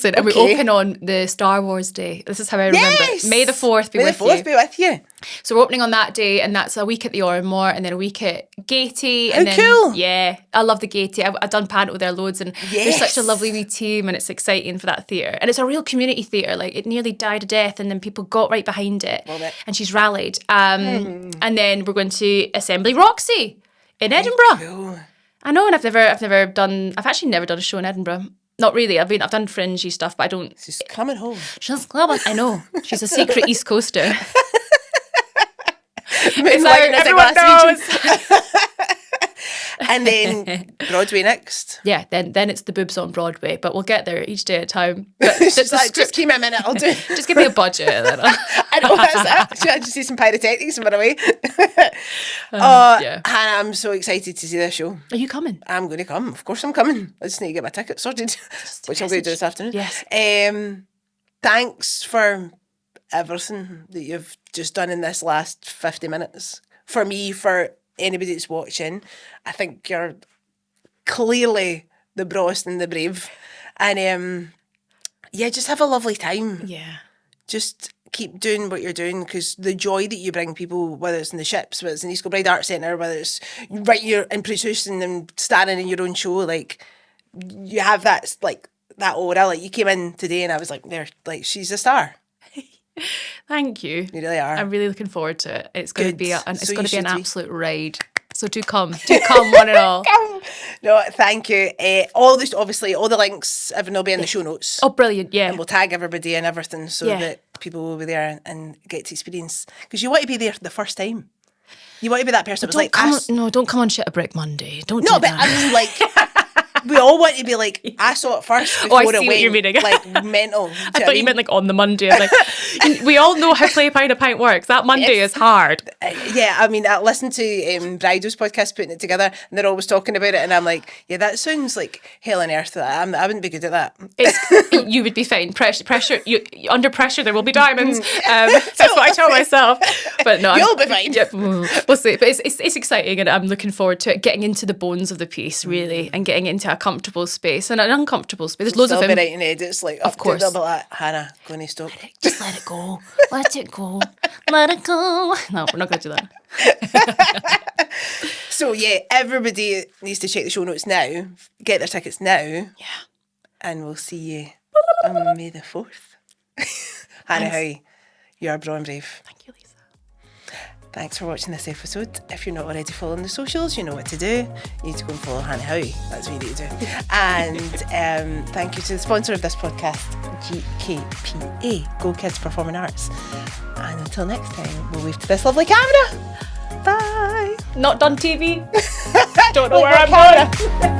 soon. And we open on the Star Wars Day. This is how I remember it. May the 4th be with you. May the 4th be with you. So we're opening on that day, and that's a week at the Oran and then a week at Gaiety. How cool. Yeah, I love the Gaiety. I've done panto there loads, and there's such a lovely wee team, and it's exciting for that theatre. And it's a real community theatre. Like, it nearly died a death, and then people got right behind it. Love it. And she's rallied. And then we're going to Assembly Roxy in Edinburgh. Cool. I know, and I've actually never done a show in Edinburgh. Not really. I've done fringy stuff, but I don't. She's coming home. She's coming. I know. She's a secret East Coaster. Everyone knows. And then Broadway next. Yeah, then it's the boobs on Broadway, but we'll get there each day at a time. Just give me a minute, I'll do it. Just give me a budget. I know, that's it. I just see some pyrotechnics and run away. Hannah, I'm so excited to see this show. Are you coming? I'm going to come. Of course I'm coming. I just need to get my ticket sorted, which I'm going to do this afternoon. Yes. Thanks for everything that you've just done in this last 50 minutes. For me, for anybody that's watching, I think you're clearly the brawest and the brave. And just have a lovely time. Yeah. Just keep doing what you're doing, because the joy that you bring people, whether it's in the ships, whether it's in the East Kilbride Arts Centre, whether it's you're in producing and starring in your own show, like, you have that, like, that aura. Like, you came in today and I was like, she's a star. Thank you. You really are. I'm really looking forward to it. It's going to be an absolute ride. So do come one and all. No, thank you. All the links, everything will be in the show notes. Oh, brilliant! Yeah, and we'll tag everybody and everything so that people will be there and get to experience. Because you want to be there the first time. You want to be that person. Don't come on Shit a Brick Monday. Don't. No, but I mean, like. We all want to be like, I saw it first before I see what you're meaning. Like, mental. I thought you meant like on the Monday. I'm like, we all know how Play Pint a Pint works. That Monday is hard. I mean, I listened to Bridal's podcast, putting it together, and they're always talking about it, and I'm like, yeah, that sounds like hell on earth. I wouldn't be good at that. You would be fine. Pressure. Under pressure, there will be diamonds. That's what I tell myself. But no, you'll be fine. Yeah, we'll see. But it's exciting, and I'm looking forward to it. Getting into the bones of the piece, really, and getting into. a comfortable space and an uncomfortable space. There's loads Still of be him. right in edits, like, Of course. They'll be like, Hannah, going to stop. Just let it go. Let it go. Let it go. No, we're not going to do that. So, yeah, everybody needs to check the show notes now. Get their tickets now. Yeah. And we'll see you on May the 4th. Hannah Howie, you are Braw and Brave. Thank you, Lisa. Thanks for watching this episode. If you're not already following the socials, you know what to do. You need to go and follow Hannah Howie. That's what you need to do. And thank you to the sponsor of this podcast, GKPA, Go Kids Performing Arts. And until next time, we'll wave to this lovely camera. Bye. Not done TV. Don't know where I'm going.